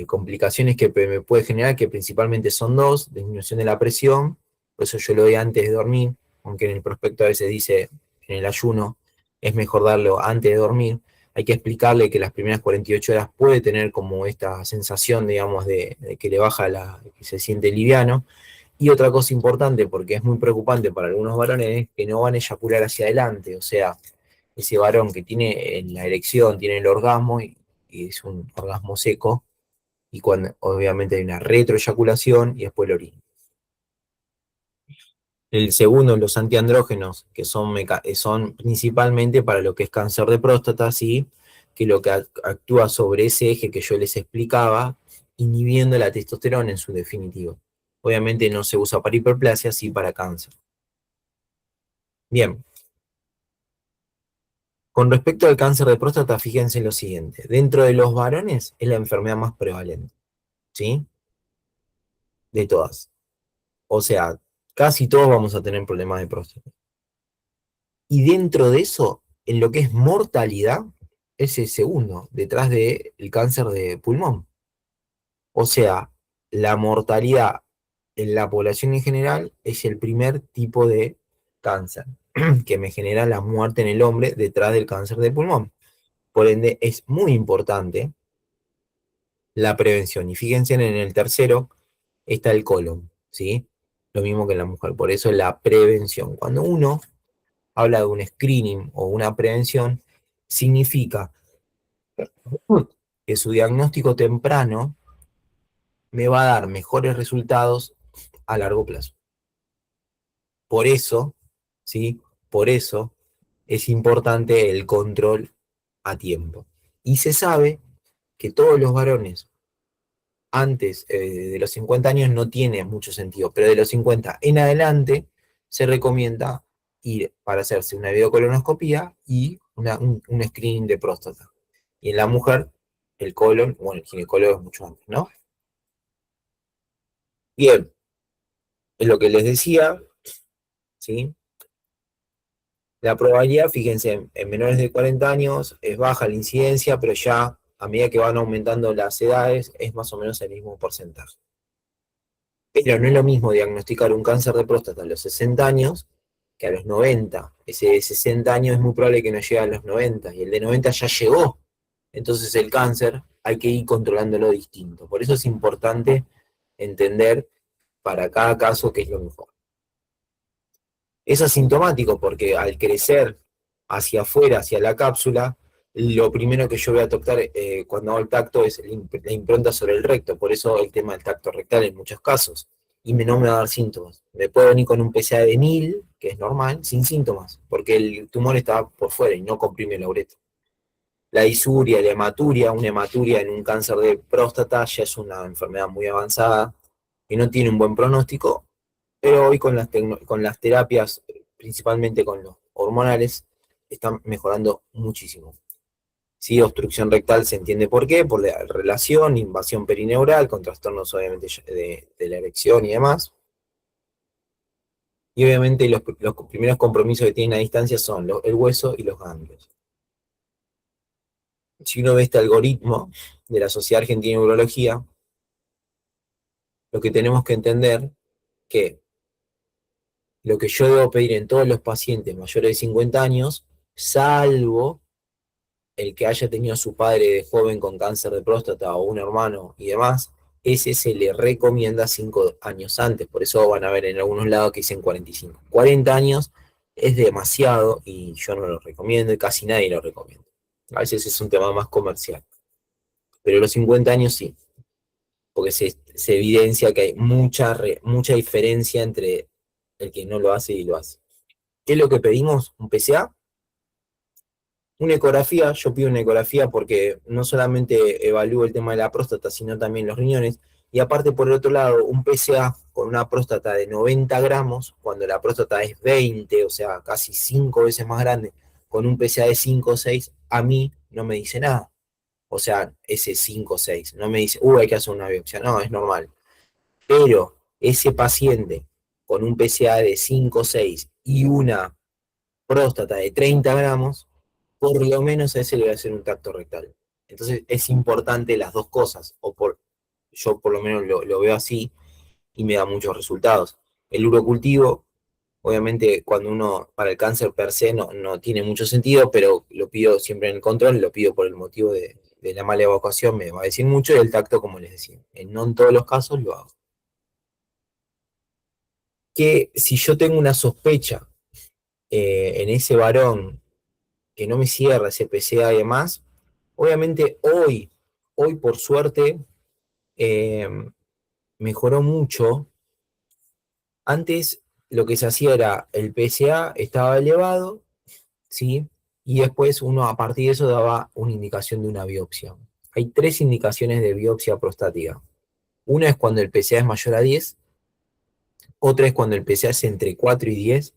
complicaciones que me puede generar, que principalmente son dos: disminución de la presión, por eso yo lo doy antes de dormir, aunque en el prospecto a veces dice en el ayuno, es mejor darlo antes de dormir. Hay que explicarle que las primeras 48 horas puede tener como esta sensación, digamos, de que le baja que se siente liviano. Y otra cosa importante, porque es muy preocupante para algunos varones, es que no van a eyacular hacia adelante, o sea, ese varón que tiene en la erección, tiene el orgasmo y es un orgasmo seco, y cuando obviamente hay una retroeyaculación y después el orina. El segundo, los antiandrógenos, que son principalmente para lo que es cáncer de próstata, ¿sí? Que lo que actúa sobre ese eje que yo les explicaba, inhibiendo la testosterona en su definitivo. Obviamente no se usa para hiperplasia, sí para cáncer. Bien, con respecto al cáncer de próstata, fíjense en lo siguiente. Dentro de los varones es la enfermedad más prevalente, ¿sí? De todas. O sea, casi todos vamos a tener problemas de próstata. Y dentro de eso, en lo que es mortalidad, es el segundo, detrás del cáncer de pulmón. O sea, la mortalidad en la población en general es el primer tipo de cáncer que me genera la muerte en el hombre detrás del cáncer de pulmón. Por ende, es muy importante la prevención. Y fíjense en el tercero está el colon, ¿sí? Lo mismo que en la mujer. Por eso la prevención. Cuando uno habla de un screening o una prevención, significa que su diagnóstico temprano me va a dar mejores resultados a largo plazo. Por eso, ¿sí? Por eso es importante el control a tiempo. Y se sabe que todos los varones antes de los 50 años no tiene mucho sentido, pero de los 50 en adelante se recomienda ir para hacerse una videocolonoscopía y un screening de próstata. Y en la mujer, el colon, bueno, el ginecólogo es mucho antes, ¿no? Bien, es lo que les decía, ¿sí? La probabilidad, fíjense, en menores de 40 años es baja la incidencia, pero ya a medida que van aumentando las edades es más o menos el mismo porcentaje. Pero no es lo mismo diagnosticar un cáncer de próstata a los 60 años que a los 90. Ese de 60 años es muy probable que no llegue a los 90, y el de 90 ya llegó. Entonces el cáncer hay que ir controlándolo distinto. Por eso es importante entender para cada caso qué es lo mejor. Es asintomático porque al crecer hacia afuera, hacia la cápsula, lo primero que yo voy a tocar cuando hago el tacto es la impronta sobre el recto. Por eso el tema del tacto rectal en muchos casos. Y no me va a dar síntomas. Me puede venir con un PSA de 1000, que es normal, sin síntomas, porque el tumor está por fuera y no comprime la uretra. La disuria, la hematuria, una hematuria en un cáncer de próstata ya es una enfermedad muy avanzada y no tiene un buen pronóstico, pero hoy con las terapias, principalmente con los hormonales, están mejorando muchísimo. Sí, obstrucción rectal se entiende por qué, por la relación, invasión perineural, con trastornos obviamente de la erección y demás. Y obviamente los primeros compromisos que tienen a distancia son el hueso y los ganglios. Si uno ve este algoritmo de la Sociedad Argentina de Urología, lo que tenemos que entender que lo que yo debo pedir en todos los pacientes mayores de 50 años, salvo el que haya tenido a su padre de joven con cáncer de próstata o un hermano y demás, ese se le recomienda 5 años antes. Por eso van a ver en algunos lados que dicen 45. 40 años es demasiado y yo no lo recomiendo y casi nadie lo recomienda. A veces es un tema más comercial. Pero los 50 años sí, porque se evidencia que hay mucha diferencia entre el que no lo hace y lo hace. ¿Qué es lo que pedimos? ¿Un PSA? Una ecografía. Yo pido una ecografía porque no solamente evalúo el tema de la próstata, sino también los riñones, Y aparte, por el otro lado, un PSA con una próstata de 90 gramos, cuando la próstata es 20, o sea, casi 5 veces más grande, con un PSA de 5 o 6, a mí no me dice nada. O sea, ese 5 o 6, no me dice, hay que hacer una biopsia. No, es normal. Pero ese paciente con un PSA de 5 o 6 y una próstata de 30 gramos, por lo menos a ese le voy a hacer un tacto rectal. Entonces es importante las dos cosas, yo por lo menos lo veo así y me da muchos resultados. El urocultivo, obviamente cuando uno, para el cáncer per se no tiene mucho sentido, pero lo pido siempre en el control, lo pido por el motivo de la mala evacuación, me va a decir mucho, y el tacto, como les decía, no en todos los casos lo hago. Que si yo tengo una sospecha en ese varón que no me cierra ese PCA y demás, obviamente hoy por suerte, eh, mejoró mucho. Antes lo que se hacía era, el PSA estaba elevado, ¿sí? Y después uno a partir de eso daba una indicación de una biopsia. Hay 3 indicaciones de biopsia prostática. Una es cuando el PSA es mayor a 10, otra es cuando el PSA es entre 4 y 10,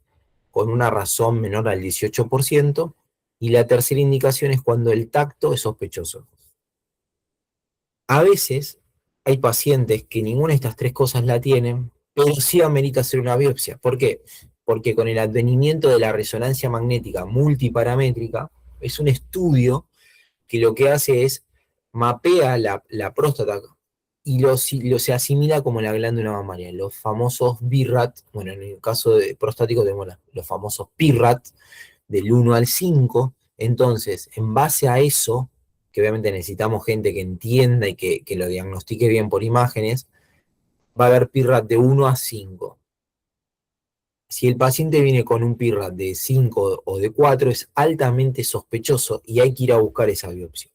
con una razón menor al 18%, y la tercera indicación es cuando el tacto es sospechoso. A veces hay pacientes que ninguna de estas 3 cosas la tienen, pero sí amerita hacer una biopsia. ¿Por qué? Porque con el advenimiento de la resonancia magnética multiparamétrica, es un estudio que lo que hace es mapea la próstata y se asimila como la glándula mamaria, los famosos BIRAT. Bueno, en el caso de prostático tenemos los famosos PIRAT del 1 al 5. Entonces, en base a eso, que obviamente necesitamos gente que entienda y que lo diagnostique bien por imágenes, va a haber PIRAT de 1 a 5. Si el paciente viene con un PIRAT de 5 o de 4, es altamente sospechoso y hay que ir a buscar esa biopsia.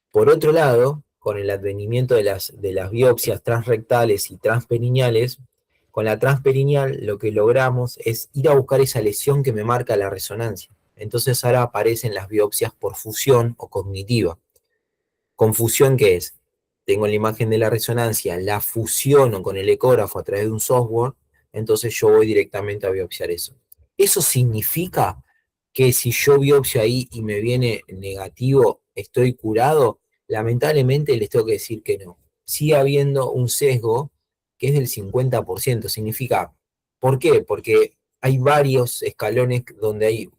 Por otro lado, con el advenimiento de las biopsias transrectales y transperineales, con la transperineal lo que logramos es ir a buscar esa lesión que me marca la resonancia. Entonces ahora aparecen las biopsias por fusión o cognitiva. ¿Confusión qué es? Tengo la imagen de la resonancia, la fusiono con el ecógrafo a través de un software, entonces yo voy directamente a biopsiar eso. Eso significa que si yo biopsio ahí y me viene negativo, estoy curado. Lamentablemente les tengo que decir que no. Sigue habiendo un sesgo que es del 50%. Significa, ¿por qué? Porque hay varios escalones donde hay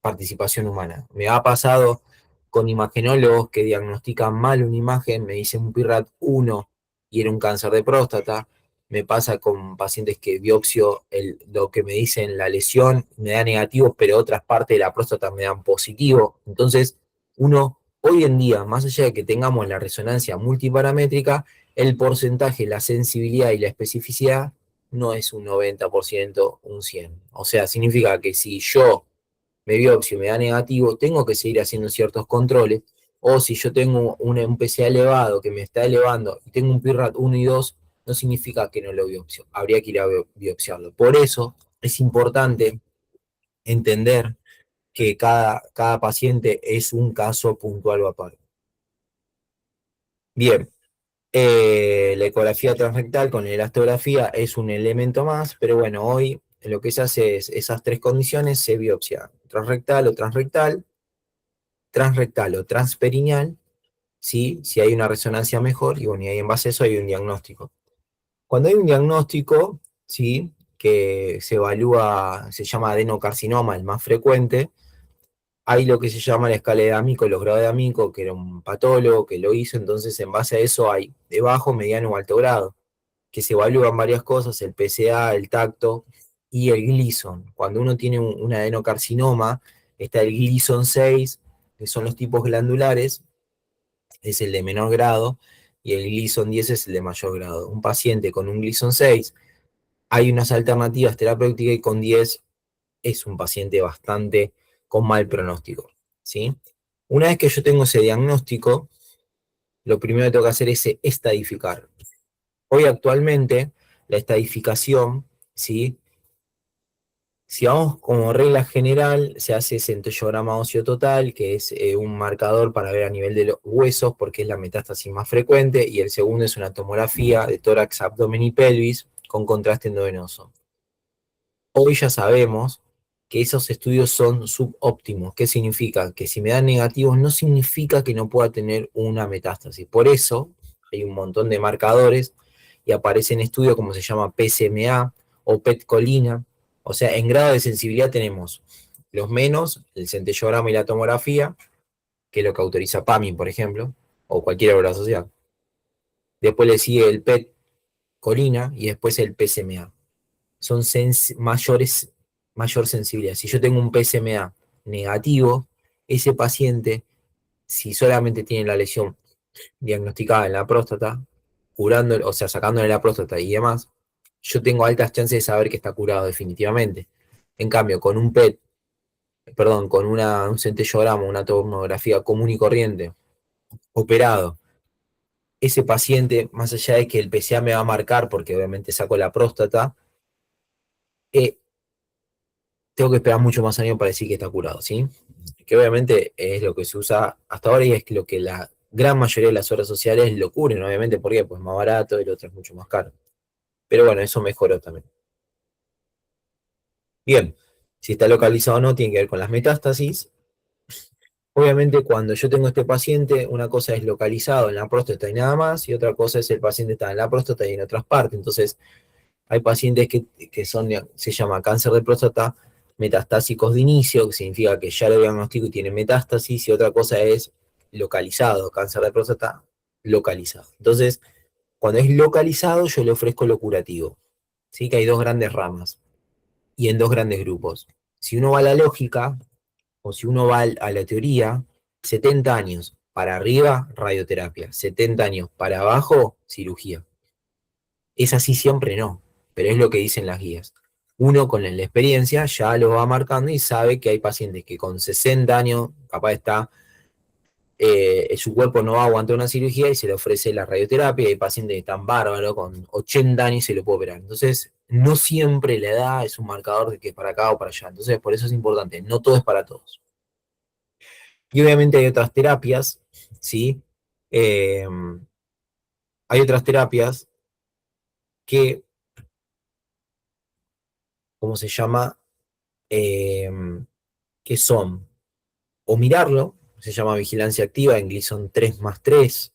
participación humana. Me ha pasado con imagenólogos que diagnostican mal una imagen, me dicen un PIRAT 1 y era un cáncer de próstata. Me pasa con pacientes que biopsio lo que me dicen la lesión, me da negativo, pero otras partes de la próstata me dan positivo. Entonces, uno, hoy en día, más allá de que tengamos la resonancia multiparamétrica, el porcentaje, la sensibilidad y la especificidad no es un 90%, un 100%. O sea, significa que si yo me biopsio y me da negativo, tengo que seguir haciendo ciertos controles, o si yo tengo un PSA elevado que me está elevando y tengo un PIRAT 1 y 2, no significa que no lo biopsio, habría que ir a biopsiarlo. Por eso es importante entender que cada paciente es un caso puntual o aparte. Bien, la ecografía transrectal con la elastografía es un elemento más, pero bueno, hoy lo que se hace es esas 3 condiciones, se biopsia transrectal o transrectal, transrectal o transperineal, ¿sí? Si hay una resonancia mejor, y bueno, y ahí en base a eso hay un diagnóstico. Cuando hay un diagnóstico, ¿sí? Que se evalúa, se llama adenocarcinoma, el más frecuente, hay lo que se llama la escala de Amico, los grados de Amico, que era un patólogo que lo hizo, entonces en base a eso hay de bajo, mediano o alto grado, que se evalúan varias cosas, el PSA, el tacto y el Gleason. Cuando uno tiene un adenocarcinoma, está el Gleason 6, que son los tipos glandulares, es el de menor grado, y el Gleason 10 es el de mayor grado. Un paciente con un Gleason 6, hay unas alternativas terapéuticas, y con 10 es un paciente bastante con mal pronóstico, ¿sí? Una vez que yo tengo ese diagnóstico, lo primero que tengo que hacer es estadificar. Hoy actualmente la estadificación, ¿sí? Si vamos como regla general, se hace centellograma óseo total, que es un marcador para ver a nivel de los huesos, porque es la metástasis más frecuente, y el segundo es una tomografía de tórax, abdomen y pelvis con contraste endovenoso. Hoy ya sabemos que esos estudios son subóptimos. ¿Qué significa? Que si me dan negativos no significa que no pueda tener una metástasis. Por eso hay un montón de marcadores y aparecen estudios como se llama PSMA o PET-colina. O sea, en grado de sensibilidad tenemos los menos, el centellograma y la tomografía, que es lo que autoriza PAMI, por ejemplo, o cualquier obra social. Después le sigue el PET-colina y después el PSMA. Son mayor sensibilidad. Si yo tengo un PSMA negativo, ese paciente, si solamente tiene la lesión diagnosticada en la próstata, curando, o sea, sacándole la próstata y demás, yo tengo altas chances de saber que está curado definitivamente. En cambio, con un PET, perdón, con un centellograma, una tomografía común y corriente, operado, ese paciente, más allá de que el PSA me va a marcar, porque obviamente saco la próstata, eh, tengo que esperar mucho más años para decir que está curado, ¿sí? Que obviamente es lo que se usa hasta ahora y es lo que la gran mayoría de las obras sociales lo cubren, obviamente, ¿por qué? Pues es más barato y el otro es mucho más caro. Pero bueno, eso mejoró también. Bien, si está localizado o no, tiene que ver con las metástasis. Obviamente, cuando yo tengo este paciente, una cosa es localizado en la próstata y nada más, y otra cosa es el paciente está en la próstata y en otras partes. Entonces, hay pacientes que se llama cáncer de próstata metastásicos de inicio, que significa que ya lo diagnostico y tiene metástasis, y otra cosa es localizado, cáncer de próstata localizado. Entonces, cuando es localizado, yo le ofrezco lo curativo. ¿Sí? Que hay dos grandes ramas y en dos grandes grupos. Si uno va a la lógica, o si uno va a la teoría, 70 años para arriba, radioterapia, 70 años para abajo, cirugía. Es así siempre no, pero es lo que dicen las guías. Uno con la experiencia ya lo va marcando y sabe que hay pacientes que con 60 años capaz está, su cuerpo no va a aguantar una cirugía y se le ofrece la radioterapia, y hay pacientes que están bárbaros con 80 años y se lo puede operar. Entonces, no siempre la edad es un marcador de que es para acá o para allá. Entonces, por eso es importante, no todo es para todos. Y obviamente hay otras terapias, ¿sí? Eh, hay otras terapias que, ¿cómo se llama? Eh, que son o mirarlo, se llama vigilancia activa en Gleason 3+3,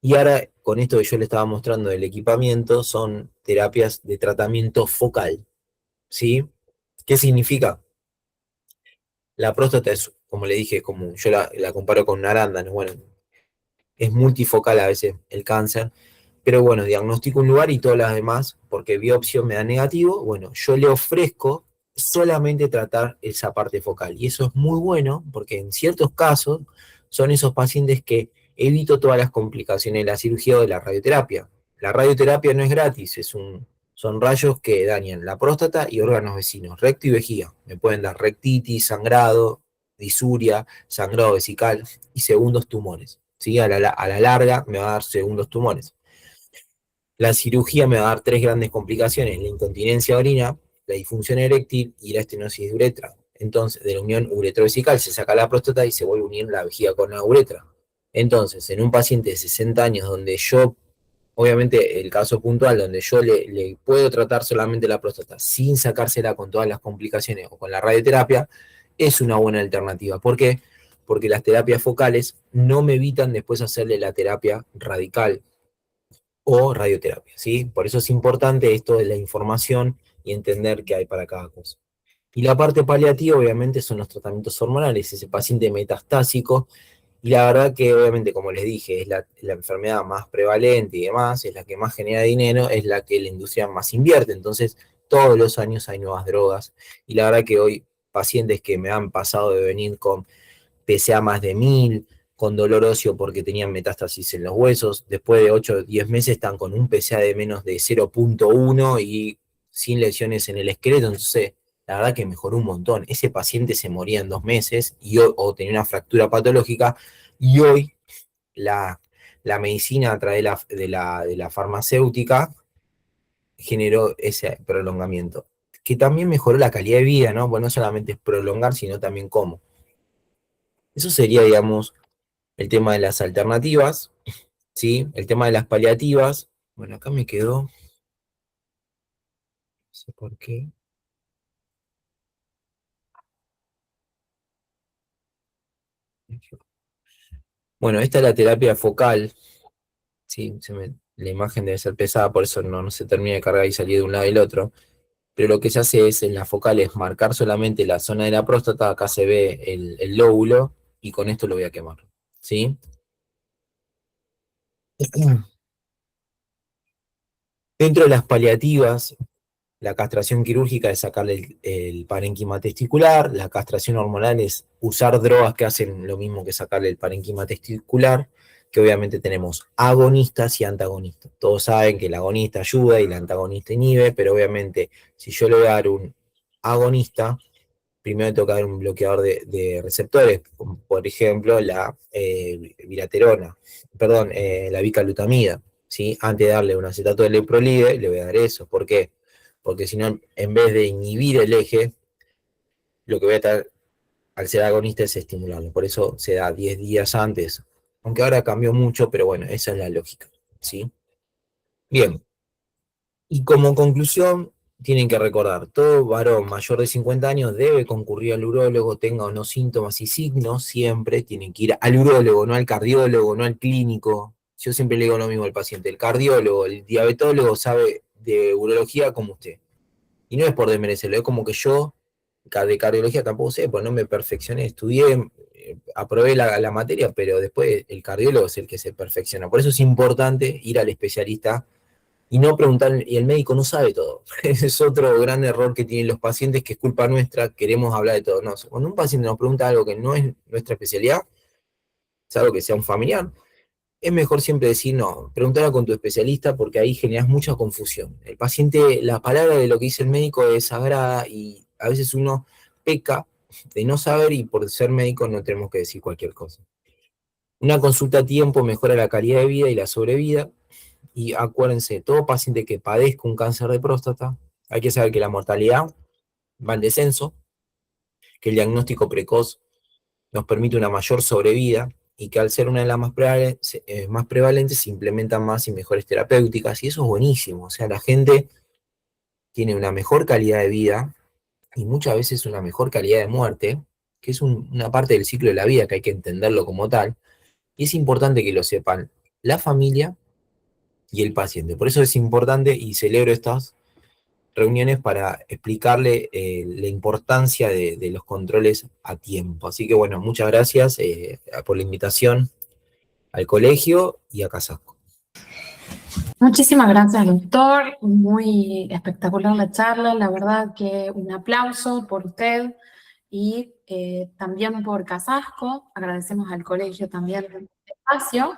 y ahora con esto que yo le estaba mostrando del equipamiento, son terapias de tratamiento focal, ¿sí? ¿Qué significa? La próstata es, como le dije, como yo la comparo con un arándano, bueno, es multifocal a veces el cáncer, pero bueno, diagnostico un lugar y todas las demás, porque biopsia me da negativo, bueno, yo le ofrezco solamente tratar esa parte focal. Y eso es muy bueno, porque en ciertos casos son esos pacientes que evito todas las complicaciones de la cirugía o de la radioterapia. La radioterapia no es gratis, son rayos que dañan la próstata y órganos vecinos, recto y vejiga. Me pueden dar rectitis, sangrado, disuria, sangrado vesical y segundos tumores. ¿Sí? A la larga me va a dar segundos tumores. La cirugía me va a dar tres grandes complicaciones: la incontinencia de orina, la disfunción eréctil y la estenosis de uretra. Entonces, de la unión uretrovesical se saca la próstata y se vuelve a unir la vejiga con la uretra. Entonces, en un paciente de 60 años donde yo, obviamente el caso puntual, donde yo le puedo tratar solamente la próstata sin sacársela con todas las complicaciones o con la radioterapia, es una buena alternativa. ¿Por qué? Porque las terapias focales no me evitan después hacerle la terapia radical o radioterapia, ¿sí? Por eso es importante esto de la información y entender qué hay para cada cosa. Y la parte paliativa, obviamente, son los tratamientos hormonales, ese paciente metastásico, y la verdad que, obviamente, como les dije, es la enfermedad más prevalente y demás, es la que más genera dinero, es la que la industria más invierte. Entonces, todos los años hay nuevas drogas, y la verdad que hoy pacientes que me han pasado de venir con PSA más de 1000, con dolor óseo porque tenían metástasis en los huesos, después de 8 o 10 meses están con un PSA de menos de 0,1 y sin lesiones en el esqueleto. Entonces, la verdad que mejoró un montón. Ese paciente se moría en 2 meses o tenía una fractura patológica, y hoy la medicina a través de la farmacéutica generó ese prolongamiento. que también mejoró la calidad de vida, ¿no? Bueno, no solamente es prolongar, sino también cómo. Eso sería, digamos, el tema de las alternativas, ¿sí? El tema de las paliativas. Bueno, acá me quedó, no sé por qué. Bueno, esta es la terapia focal, ¿sí? La imagen debe ser pesada, por eso no se termina de cargar y salir de un lado y del otro. Pero lo que se hace es, en la focal, es marcar solamente la zona de la próstata, acá se ve el lóbulo, y con esto lo voy a quemar, ¿sí? Dentro de las paliativas, la castración quirúrgica es sacarle el parénquima testicular, la castración hormonal es usar drogas que hacen lo mismo que sacarle el parénquima testicular, que obviamente tenemos agonistas y antagonistas. Todos saben que el agonista ayuda y el antagonista inhibe, pero obviamente si yo le voy a dar un agonista, primero tengo que dar un bloqueador de receptores, como por ejemplo la viraterona, perdón, la bicalutamida, ¿sí? Antes de darle un acetato de leprolide, le voy a dar eso. ¿Por qué? Porque si no, en vez de inhibir el eje, lo que voy a estar, al ser agonista, es estimularlo. Por eso se da 10 días antes, aunque ahora cambió mucho, pero bueno, esa es la lógica, ¿sí? Bien, y como conclusión, tienen que recordar, todo varón mayor de 50 años debe concurrir al urólogo, tenga o no síntomas y signos, siempre tienen que ir al urólogo, no al cardiólogo, no al clínico. Yo siempre le digo lo mismo al paciente, el cardiólogo, el diabetólogo sabe de urología como usted. Y no es por desmerecerlo, es como que yo de cardiología tampoco sé, pues no me perfeccioné, estudié, aprobé la materia, pero después el cardiólogo es el que se perfecciona. Por eso es importante ir al especialista y no preguntar, y el médico no sabe todo. Ese es otro gran error que tienen los pacientes, que es culpa nuestra, queremos hablar de todo. No, cuando un paciente nos pregunta algo que no es nuestra especialidad, es algo que sea un familiar, es mejor siempre decir no, preguntarlo con tu especialista, porque ahí generas mucha confusión. El paciente, la palabra de lo que dice el médico es sagrada, y a veces uno peca de no saber, y por ser médico no tenemos que decir cualquier cosa. Una consulta a tiempo mejora la calidad de vida y la sobrevida. Y acuérdense, todo paciente que padezca un cáncer de próstata, hay que saber que la mortalidad va en descenso, que el diagnóstico precoz nos permite una mayor sobrevida, y que al ser una de las más prevalentes se implementan más y mejores terapéuticas, y eso es buenísimo. O sea, la gente tiene una mejor calidad de vida y muchas veces una mejor calidad de muerte, que es una parte del ciclo de la vida que hay que entenderlo como tal, y es importante que lo sepan la familia y el paciente. Por eso es importante, y celebro estas reuniones para explicarle la importancia de los controles a tiempo. Así que bueno, muchas gracias por la invitación al colegio y a Casasco. Muchísimas gracias, doctor. Muy espectacular la charla. La verdad que un aplauso por usted y también por Casasco. Agradecemos al colegio también el espacio.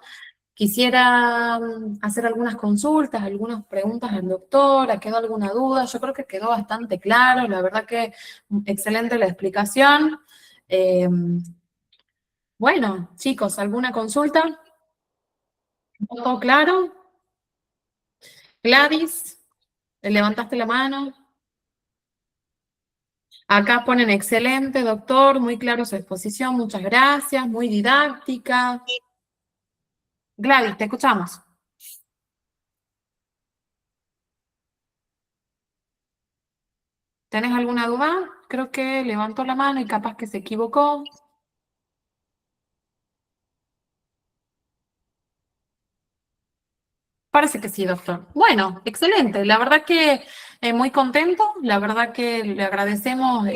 Quisiera hacer algunas consultas, algunas preguntas al doctor. ¿Ha quedado alguna duda? Yo creo que quedó bastante claro. La verdad que excelente la explicación. Eh, bueno, chicos, ¿alguna consulta? ¿Todo claro? Gladys, ¿le levantaste la mano? Acá ponen excelente, doctor, muy claro su exposición, muchas gracias, muy didáctica. Gladys, te escuchamos. ¿Tenés alguna duda? Creo que levantó la mano y capaz que se equivocó. Parece que sí, doctor. Bueno, excelente. La verdad que muy contento. La verdad que le agradecemos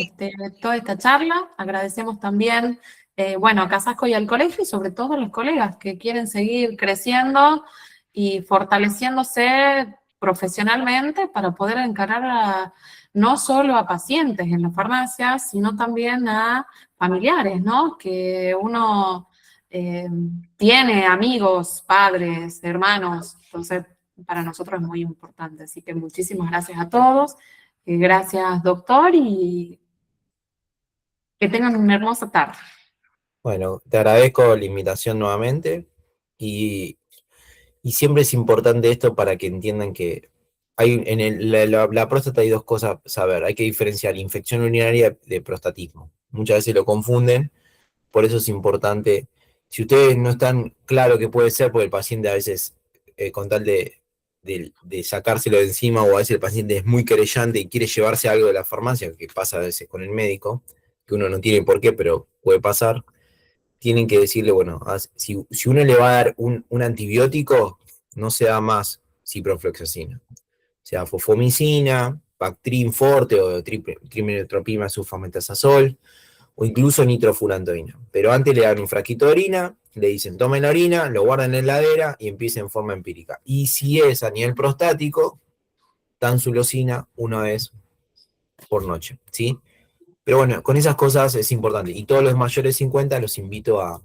toda esta charla. Agradecemos también, bueno, a Casasco y al colegio, y sobre todo a los colegas que quieren seguir creciendo y fortaleciéndose profesionalmente para poder encarar no solo a pacientes en las farmacias, sino también a familiares, ¿no? Que uno eh, tiene amigos, padres, hermanos, entonces para nosotros es muy importante. Así que muchísimas gracias a todos, gracias doctor, y que tengan una hermosa tarde. Bueno, te agradezco la invitación nuevamente, y siempre es importante esto para que entiendan que la próstata hay dos cosas a saber. Hay que diferenciar infección urinaria de prostatismo. Muchas veces lo confunden, por eso es importante. Si ustedes no están claros qué puede ser, porque el paciente a veces, con tal de sacárselo de encima, o a veces el paciente es muy querellante y quiere llevarse algo de la farmacia, que pasa a veces con el médico, que uno no tiene por qué, pero puede pasar, tienen que decirle, bueno, si uno le va a dar un antibiótico, no se da más ciprofloxacina. Sea fofomicina, Bactrim forte o trimetoprimazol sulfametazol, o incluso nitrofurantoína. Pero antes le dan un frasquito de orina, le dicen tomen la orina, lo guardan en la heladera y empieza en forma empírica. Y si es a nivel prostático, tansulosina una vez por noche, ¿sí? Pero bueno, con esas cosas es importante. Y todos los mayores de 50 los invito a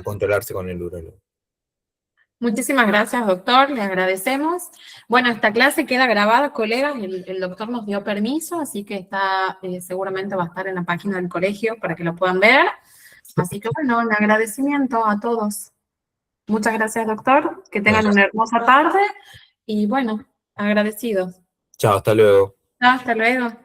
controlarse con el urólogo. Muchísimas gracias, doctor, le agradecemos. Bueno, esta clase queda grabada, colegas, el doctor nos dio permiso, así que está, seguramente va a estar en la página del colegio para que lo puedan ver. Así que bueno, un agradecimiento a todos. Muchas gracias, doctor, que tengan una hermosa tarde y bueno, agradecidos. Chao, hasta luego. Hasta luego.